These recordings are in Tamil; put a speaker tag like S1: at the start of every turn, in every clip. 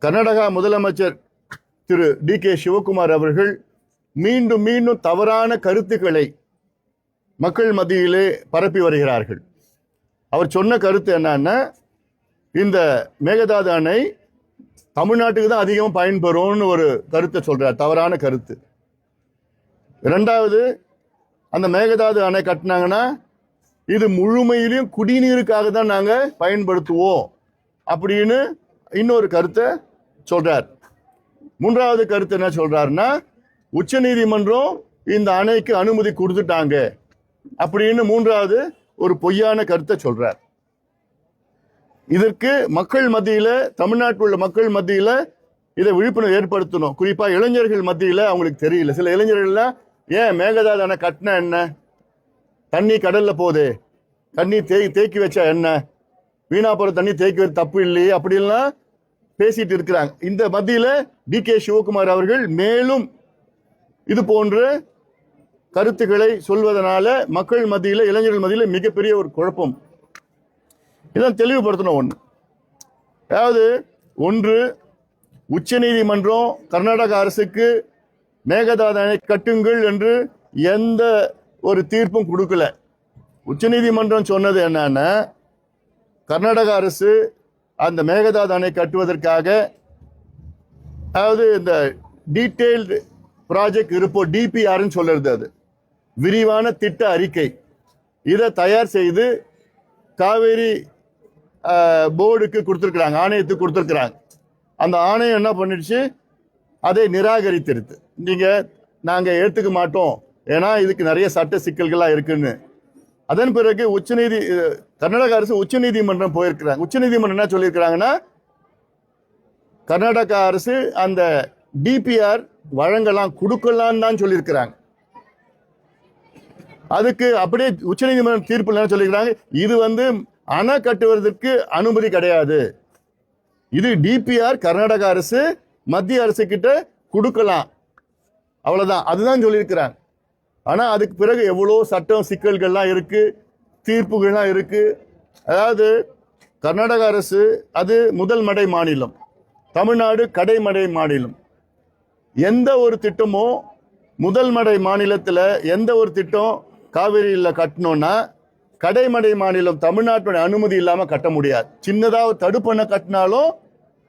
S1: கர்நாடகா முதலமைச்சர் திரு டி.கே. சிவகுமார் அவர்கள் மீண்டும் மீண்டும் தவறான கருத்துக்களை மக்கள் மத்தியிலே பரப்பி வருகிறார்கள். அவர் சொன்ன கருத்து என்னன்னா, இந்த மேகதாது அணை தமிழ்நாட்டுக்கு தான் அதிகமாக பயன்பெறும்னு ஒரு கருத்தை சொல்றார். தவறான கருத்து. இரண்டாவது, அந்த மேகதாது அணை கட்டினாங்கன்னா இது முழுமையிலையும் குடிநீருக்காக தான் நாங்கள் பயன்படுத்துவோம் அப்படின்னு இன்னொரு கருத்தை சொல்றார். மூன்றாவது கருத்து என்ன சொல்றாருன்னா, உச்ச நீதிமன்றம் இந்த அணைக்கு அனுமதி கொடுத்துட்டாங்க அப்படின்னு மூன்றாவது ஒரு பொய்யான கருத்தை சொல்றார். இதற்கு மக்கள் மத்தியில, தமிழ்நாட்டில் உள்ள மக்கள் மத்தியில இதை விழிப்புணர்வு ஏற்படுத்தணும். குறிப்பா இளைஞர்கள் மத்தியில அவங்களுக்கு தெரியல. சில இளைஞர்கள்லாம், ஏன் மேகதாது அணை கட்டினா என்ன, தண்ணி கடல்ல போகுது, தண்ணி தேக்கி வச்சா என்ன, வீணா போற தண்ணி தேக்கி வச்ச தப்பு இல்லையே அப்படின்லாம் பேசிட்டு இருக்கிறாங்க. இந்த மத்தியில டி.கே. சிவகுமார் அவர்கள் மேலும் இது போன்ற கருத்துக்களை சொல்வதனால மக்கள் மத்தியில, இளைஞர்கள் மத்தியில மிகப்பெரிய ஒரு குழப்பம். இதான் தெளிவுபடுத்தணும். ஒன்று, உச்ச நீதிமன்றம் கர்நாடக அரசுக்கு மேகதாது அணை கட்டுங்கள் என்று எந்த ஒரு தீர்ப்பும் கொடுக்கல. உச்ச நீதிமன்றம் சொன்னது என்னன்னா, கர்நாடக அரசு அந்த மேகதாது அணை கட்டுவதற்காக, இந்த டீடைல்டு ப்ராஜெக்ட் ரிப்போர்ட், டிபிஆர்னு சொல்றது, அது விரிவான திட்ட அறிக்கை, இதை தயார் செய்து காவேரி போர்டுக்கு கொடுத்துருக்குறாங்க, ஆணையத்துக்கு கொடுத்துருக்குறாங்க. அந்த ஆணையம் என்ன பண்ணிடுச்சு, அதை நிராகரித்திருது. நாங்கள் ஏற்றுக்க மாட்டோம், ஏன்னா இதுக்கு நிறைய சட்ட சிக்கல்கள்லாம் இருக்குன்னு. அதன் பிறகு கர்நாடக அரசு உச்ச நீதிமன்றம் போயிருக்கிறாங்க. உச்ச நீதிமன்றம் என்ன சொல்லியிருக்கிறாங்கன்னா, கர்நாடக அரசு அந்த டிபிஆர் வழங்கலாம், கொடுக்கலாம் தான் சொல்லியிருக்கிறாங்க. அதுக்கு அப்படியே உச்ச நீதிமன்றம் தீர்ப்பு என்ன சொல்லியிருக்கிறாங்க, இது அணை கட்டுவதற்கு அனுமதி கிடையாது, இது டிபிஆர் கர்நாடக அரசு மத்திய அரசு கிட்ட கொடுக்கலாம், அவ்வளவுதான், அதுதான் சொல்லியிருக்கிறாங்க. ஆனா அதுக்கு பிறகு எவ்வளோ சட்டம் சிக்கல்கள்லாம் இருக்கு, தீர்ப்புகள்லாம் இருக்கு. கர்நாடக அரசு அது முதல் மடை மாநிலம், தமிழ்நாடு கடைமடை மாநிலம். எந்த ஒரு திட்டமோ முதல் மடை மாநிலத்தில் எந்த ஒரு திட்டம் காவிரியில் கட்டணும்னா கடைமடை மாநிலம் தமிழ்நாட்டுடைய அனுமதி இல்லாமல் கட்ட முடியாது. சின்னதாக தடுப்பணை கட்டினாலும்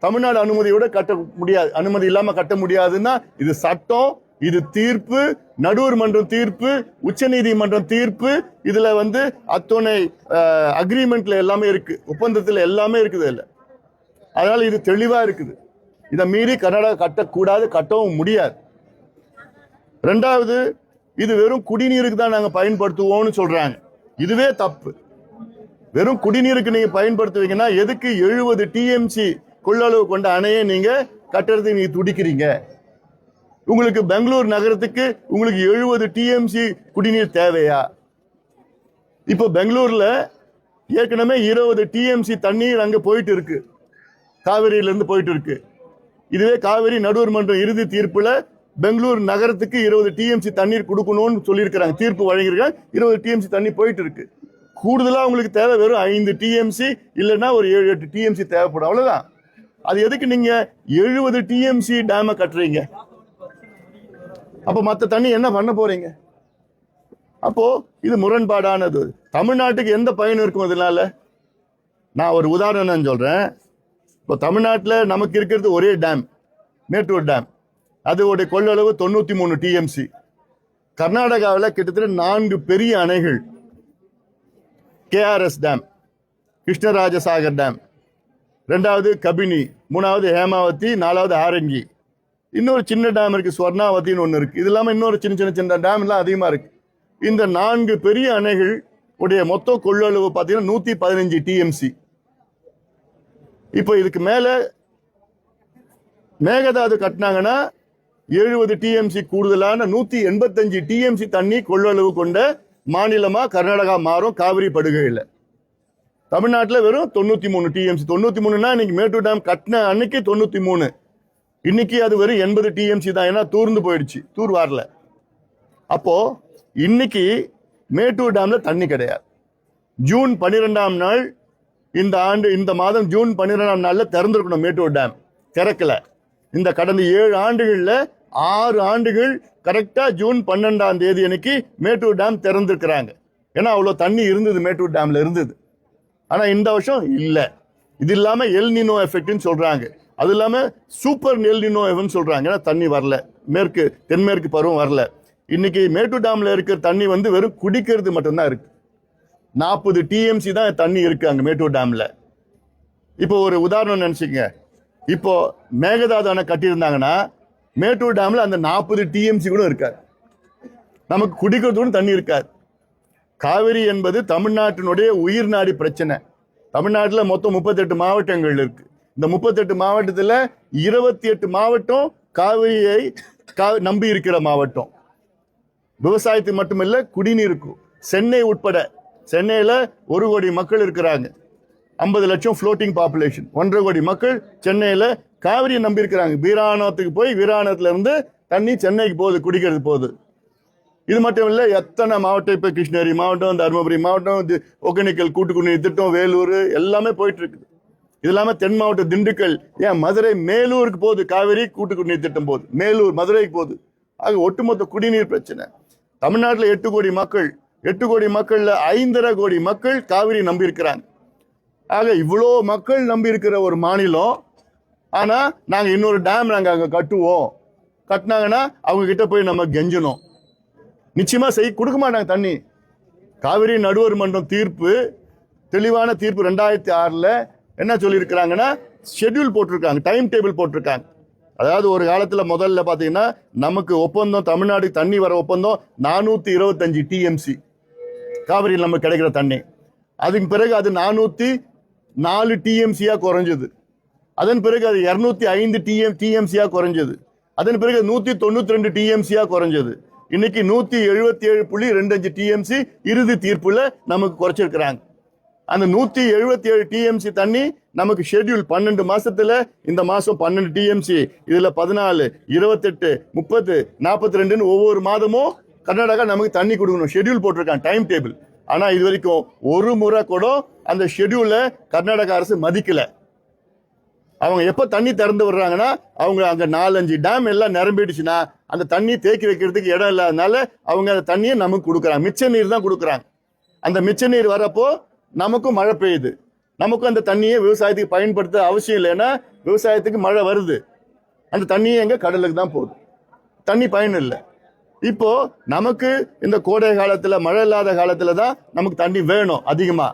S1: தமிழ்நாடு அனுமதியோட கட்ட முடியாது, அனுமதி இல்லாமல் கட்ட முடியாதுன்னா இது சட்டம், இது தீர்ப்பு, நடுவர் மன்றம் தீர்ப்பு, உச்ச நீதிமன்றம் தீர்ப்பு, இதுல அத்துணை அக்ரிமெண்ட்ல எல்லாமே இருக்கு, ஒப்பந்தத்தில் எல்லாமே இருக்குது இல்லை. அதனால இது தெளிவா இருக்குது. இதை மீறி கர்நாடகா கட்டக்கூடாது, கட்டவும் முடியாது. ரெண்டாவது, இது வெறும் குடிநீருக்கு தான் நாங்கள் பயன்படுத்துவோம்னு சொல்றாங்க. இதுவே தப்பு. வெறும் குடிநீருக்கு நீங்க பயன்படுத்துவீங்கன்னா எதுக்கு 70 டிஎம்சி கொள்ளளவு கொண்ட அணையை நீங்க கட்டுறதுக்கு நீங்க துடிக்கிறீங்க? உங்களுக்கு பெங்களூர் நகரத்துக்கு உங்களுக்கு 70 டிஎம்சி குடிநீர் தேவையா? இப்போ பெங்களூர்ல ஏற்கனவே 20 டிஎம்சி தண்ணீர் அங்க போயிட்டு இருக்கு, காவிரியிலிருந்து போயிட்டு இருக்கு. இதுவே காவிரி நடுவர் மன்றம் இறுதி தீர்ப்புல பெங்களூர் நகரத்துக்கு 20 டிஎம்சி தண்ணீர் கொடுக்கணும்னு சொல்லியிருக்கிறாங்க, தீர்ப்பு வழங்கியிருக்காங்க. 20 டிஎம்சி தண்ணி போயிட்டு இருக்கு. கூடுதலா உங்களுக்கு தேவை வெறும் 5 டிஎம்சி, இல்லைன்னா ஒரு 7-8 டிஎம்சி தேவைப்படும், அவ்வளவுதான். அது எதுக்கு நீங்க 70 டிஎம்சி டேம கட்டுறீங்க? அப்ப மற்ற தண்ணி என்ன பண்ண போறீங்க? அப்போ இது முரண்பாடானது. தமிழ்நாட்டுக்கு எந்த பயன் இருக்கும் இதனால? நான் ஒரு உதாரணம் சொல்றேன். இப்போ தமிழ்நாட்டில் நமக்கு இருக்கிறது ஒரே டேம், மேட்டூர் டேம். அதோடைய கொள்ளளவு 93 டிஎம்சி. கர்நாடகாவில் கிட்டத்தட்ட 4 பெரிய அணைகள், கேஆர்எஸ் டேம், கிருஷ்ணராஜசாகர் டேம், 2வது கபினி, 3வது ஹேமாவதி, 4வது ஆரங்கி, இன்னொரு சின்ன டேம் இருக்கு, ஸ்வர்ணாவதினு ஒன்று இருக்கு. இது இல்லாமல் இன்னொரு சின்ன டேம் எல்லாம் அதிகமாக இருக்கு. இந்த 4 பெரிய அணைகள் உடைய மொத்த கொள்ளளவு பார்த்தீங்கன்னா 115 டிஎம்சி. இப்போ இதுக்கு மேல மேகதாது கட்டினாங்கன்னா 70 டிஎம்சி கூடுதலான 185 டிஎம்சி தண்ணி கொள்ளளவு கொண்ட மாநிலமா கர்நாடகா மாறும் காவிரி படுகையில். தமிழ்நாட்டில் வெறும் 93 டிஎம்சி. 93னா இன்னைக்கு மேட்டூர் டேம் கட்டின அன்னைக்கு 93, இன்னைக்கு அது வெறும் 80 டிஎம்சி தான். ஏன்னா தூர்ந்து போயிடுச்சு, தூர் வரல. அப்போ இன்னைக்கு மேட்டூர் டேம்ல தண்ணி கிடையாது. ஜூன் 12ஆம் நாள் இந்த மாதம் ஜூன் 12ஆம் நாள்ல திறந்திருக்கணும் மேட்டூர் டேம், திறக்கல. இந்த கடந்த 7 ஆண்டுகள்ல 6 ஆண்டுகள் கரெக்டா ஜூன் 12ஆம் தேதி அன்னைக்கு மேட்டூர் டேம் திறந்திருக்கிறாங்க. ஏன்னா அவ்வளவு தண்ணி இருந்தது, மேட்டூர் டேம்ல இருந்தது. ஆனா இந்த வருஷம் இல்ல. இது இல்லாம எல் நினோ எஃபெக்ட்னு சொல்றாங்க, அது இல்லாம சூப்பர் எல் நினோ எஃபெக்ட்னு சொல்றாங்க. ஏன்னா தண்ணி வரல, தென்மேற்கு பருவம் வரல. இன்னைக்கு மேட்டூர் டேம்ல இருக்கிற தண்ணி வந்து வெறும் குடிக்கிறது மட்டும்தான் இருக்கு. 40 டிஎம்சி தான் தண்ணி இருக்கு அங்க மேட்டூர் டேம்ல. இப்போ ஒரு உதாரணம் நினைச்சுக்கங்க, இப்போ மேகதாது அணை கட்டியிருந்தாங்கன்னா மேட்டூர் டேம்ல அந்த 40 டிஎம்சி கூட இருக்காது, நமக்கு குடிக்கிறதுக்கு தண்ணி இருக்காது. காவிரி என்பது தமிழ்நாட்டினுடைய உயிர் நாடி பிரச்சனை. தமிழ்நாட்டில் மொத்தம் 38 மாவட்டங்கள் இருக்கு. இந்த 38 மாவட்டத்தில் 28 மாவட்டம் காவிரியை நம்பி இருக்கிற மாவட்டம். விவசாயத்துக்கு மட்டுமில்ல, குடிநீருக்கும். சென்னை உட்பட, சென்னையில 1 கோடி மக்கள் இருக்கிறாங்க, 50 லட்சம் ஃப்ளோட்டிங் பாப்புலேஷன். 1.5 கோடி மக்கள் சென்னையில காவிரியை நம்பி இருக்கிறாங்க. வீராணத்துக்கு போய் வீராணத்துல இருந்து தண்ணி சென்னைக்கு போகுது, குடிக்கிறது போகுது. இது மட்டும் இல்ல, எத்தனை மாவட்டம், இப்ப கிருஷ்ணகிரி மாவட்டம், தருமபுரி மாவட்டம், ஒகேனக்கல் கூட்டு குடிநீர் திட்டம், வேலூர் எல்லாமே போயிட்டு இருக்குது. இது இல்லாம தென் மாவட்டம் திண்டுக்கல், ஏன் மதுரை மேலூருக்கு போகுது, காவிரி கூட்டு குடிநீர் திட்டம் போகுது, மேலூர் மதுரைக்கு போகுது. ஆக ஒட்டுமொத்த குடிநீர் பிரச்சனை. தமிழ்நாட்டில் 8 கோடி மக்கள், 8 கோடி மக்கள்ல 5.5 கோடி மக்கள் காவிரி நம்பி இருக்கிறாங்க. ஆக இவ்வளோ மக்கள் நம்பி இருக்கிற ஒரு மாநிலம், ஆனா நாங்க இன்னொரு டேம் நாங்க அங்க கட்டுவோம், கட்டினாங்கன்னா அவங்க கிட்ட போய் நம்ம கெஞ்சணும். நிச்சயமா கொடுக்க மாட்டாங்க தண்ணி. காவிரி நடுவர் மன்றம் தீர்ப்பு, தெளிவான தீர்ப்பு 2006ல் என்ன சொல்லியிருக்கிறாங்கன்னா, ஷெட்யூல் போட்டிருக்காங்க, டைம் டேபிள் போட்டிருக்காங்க. அதாவது ஒரு காலத்துல முதல்ல பாத்தீங்கன்னா நமக்கு ஒப்பந்தம், தமிழ்நாடு தண்ணி வர ஒப்பந்தம் 425 டிஎம்சி காவிரியில் நமக்கு கிடைக்கிற தண்ணி. அதுக்கு பிறகு அது 404 டிஎம்சியா குறைஞ்சது. அதன் பிறகு அது 205 டிஎம்சியா குறைஞ்சது. அதன் பிறகு 192 டிஎம்சியா குறைஞ்சது. இன்னைக்கு 177.25 டிஎம்சி இறுதி தீர்ப்புல நமக்கு குறைச்சிருக்கிறாங்க. அந்த 177 டிஎம்சி தண்ணி நமக்கு ஷெட்யூல் 12 மாசத்துல, இந்த மாசம் 12 டிஎம்சி, இதுல 14, 28, 30, 42 ஒவ்வொரு மாதமும் கர்நாடகா நமக்கு தண்ணி கொடுக்கணும், ஷெட்யூல் போட்டிருக்காங்க, டைம் டேபிள். ஆனா இது வரைக்கும் ஒரு முறை கூட அந்த ஷெட்யூல கர்நாடக அரசு மதிக்கல. அவங்க எப்ப தண்ணி திறந்து விடுறாங்கன்னா, அவங்க அங்க 4-5 டேம் எல்லாம் நிரம்பிடுச்சுன்னா அந்த தண்ணி தேக்கி வைக்கிறதுக்கு இடம் இல்லாதனால அவங்க அந்த தண்ணியை நமக்கு கொடுக்குறாங்க, மிச்ச நீர் தான் கொடுக்குறாங்க. அந்த மிச்ச நீர் வரப்போ நமக்கும் மழை பெய்யுது, நமக்கும் அந்த தண்ணியை விவசாயத்துக்கு பயன்படுத்த அவசியம் இல்லைன்னா விவசாயத்துக்கு மழை வருது, அந்த தண்ணியை எங்க கடலுக்கு தான் போகுது, தண்ணி பயன் இல்லை. இப்போ நமக்கு இந்த கோடை காலத்துல, மழை இல்லாத காலத்துல தான் நமக்கு தண்ணி வேணும் அதிகமா.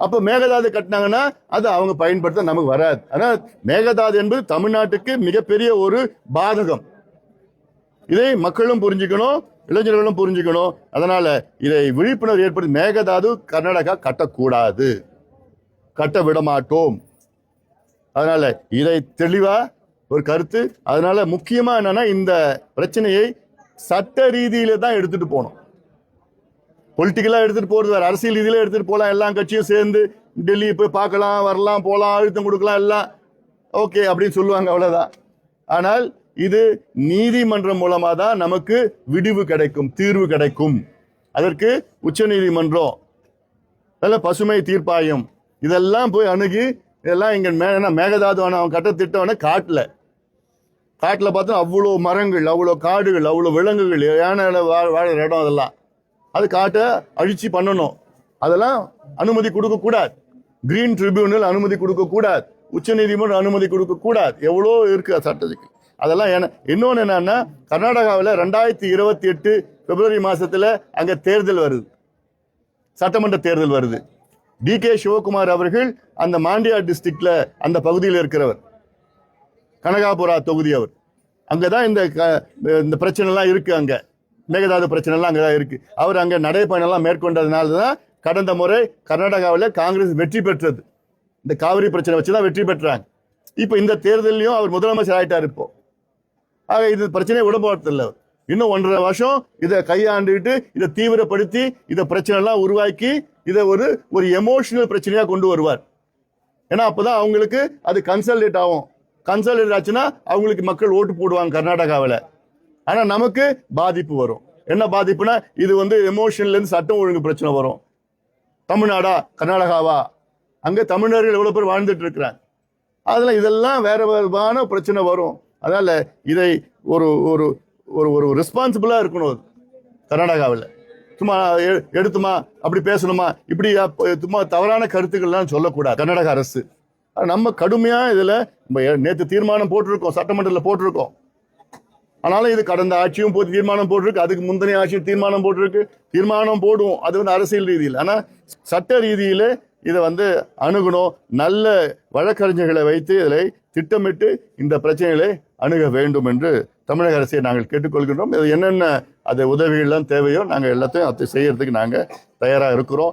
S1: அப்ப மேகதாது கட்டினாங்கன்னா அது அவங்க பயன்படுத்த நமக்கு வராது. ஆனா மேகதாது என்பது தமிழ்நாட்டுக்கு மிகப்பெரிய ஒரு பாதகம். இதை மக்களும் புரிஞ்சுக்கணும், இளைஞர்களும் புரிஞ்சுக்கணும். அதனால இதை விழிப்புணர்வு ஏற்படுத்தி மேகதாது கர்நாடகா கட்டக்கூடாது, கட்ட விட மாட்டோம். அதனால இதை தெளிவா ஒரு கருத்து. அதனால முக்கியமா என்னன்னா, இந்த பிரச்சனையை சட்ட ரீதியில தான் எடுத்துட்டு போகணும். பொலிட்டிக்கலா எடுத்துட்டு போறது வேற, அரசியல் ரீதியில எடுத்துட்டு போகலாம். எல்லா கட்சியும் சேர்ந்து டெல்லி போய் பார்க்கலாம், வரலாம், போகலாம், அழுத்தம் கொடுக்கலாம், எல்லாம் ஓகே அப்படின்னு சொல்லுவாங்க, அவ்வளவுதான். ஆனால் இது நீதிமன்றம் மூலமா தான் நமக்கு விடிவு கிடைக்கும், தீர்வு கிடைக்கும். அதற்கு உச்ச நீதிமன்றம், பசுமை தீர்ப்பாயம் இதெல்லாம் போய் அணுகி, இதெல்லாம் இங்க மேகதாது அவன் கட்ட திட்டம்னு காட்டுல பார்த்தா அவ்வளோ மரங்கள், அவ்வளோ காடுகள், அவ்வளோ விலங்குகள், யானை வாழற இடம், அதெல்லாம் அது காட்ட அழிச்சு பண்ணணும். அதெல்லாம் அனுமதி கொடுக்க கூடாது. கிரீன் ட்ரிபியூனல் அனுமதி கொடுக்க கூடாது, உச்ச நீதிமன்றம் அனுமதி கொடுக்க கூடாது. எவ்வளோ இருக்கு சட்டத்துக்கு. அதெல்லாம் இன்னொன்னு என்னன்னா, கர்நாடகாவில் 2028 பிப்ரவரி மாசத்துல அங்க தேர்தல் வருது, சட்டமன்ற தேர்தல் வருது. டி.கே. சிவகுமார் அவர்கள் அந்த மாண்டியா டிஸ்ட்ரிக்ட்ல அந்த பகுதியில் இருக்கிறவர், கனகாபுரா தொகுதி. அவர் அங்கதான் இந்த பிரச்சனை எல்லாம் இருக்கு, அங்க மேகதாது பிரச்சனை எல்லாம் அங்கதான் இருக்கு. அவர் அங்க நடைபயணம் எல்லாம் மேற்கொண்டதுனாலதான் கடந்த முறை கர்நாடகாவில் காங்கிரஸ் வெற்றி பெற்றது. இந்த காவிரி பிரச்சனை வச்சுதான் வெற்றி பெற்றாங்க. இப்ப இந்த தேர்தலையும் அவர் முதலமைச்சர் ஆயிட்டார் இப்போ. ஆக இது பிரச்சனையை விடப்போறதில்லை. இன்னும் 1.5 வருஷம் இதை கையாண்டுட்டு, இதை தீவிரப்படுத்தி, இதை பிரச்சனை எல்லாம் உருவாக்கி, இதை ஒரு எமோஷனல் பிரச்சனையா கொண்டு வருவார். ஏன்னா அப்பதான் அவங்களுக்கு அது கன்சல்டேட் ஆகும். கன்சல்டேட் ஆச்சுன்னா அவங்களுக்கு மக்கள் ஓட்டு போடுவாங்க கர்நாடகாவில். ஆனா நமக்கு பாதிப்பு வரும். என்ன பாதிப்புனா, இது எமோஷன்ல இருந்து சட்டம் ஒழுங்கு பிரச்சனை வரும். தமிழ்நாடா கர்நாடகாவா, அங்க தமிழர்கள் எவ்வளவு பேர் வாழ்ந்துட்டு இருக்கிறாங்க. அதெல்லாம் இதெல்லாம் வேற விதமான பிரச்சனை வரும். அதனால இதை ஒரு ஒரு ஒரு ஒரு ரெஸ்பான்சிபிளா இருக்கணும் கர்நாடகாவில். சும்மா எடுத்துமா அப்படி பேசணுமா இப்படி சும்மா தவறான கருத்துக்கள்லாம் சொல்லக்கூடாது கர்நாடக அரசு. நம்ம கடுமையா இதுல நேற்று தீர்மானம் போட்டிருக்கோம், சட்டமன்றத்தில் போட்டிருக்கோம். ஆனாலும் இது கடந்த ஆட்சியும் போது தீர்மானம் போட்டிருக்கு, அதுக்கு முந்தைய ஆட்சியும் தீர்மானம் போட்டிருக்கு. தீர்மானம் போடுவோம், அது அரசியல் ரீதியில். ஆனா சட்ட ரீதியில இதை அணுகணும். நல்ல வழக்கறிஞர்களை வைத்து இதை திட்டமிட்டு இந்த பிரச்சனைகளை அணுக வேண்டும் என்று தமிழக அரசை நாங்கள் கேட்டுக்கொள்கின்றோம். இது என்னென்ன அது உதவிகள்லாம் தேவையோ நாங்கள் எல்லாத்தையும் அதை செய்யறதுக்கு நாங்கள் தயாராக இருக்கிறோம்.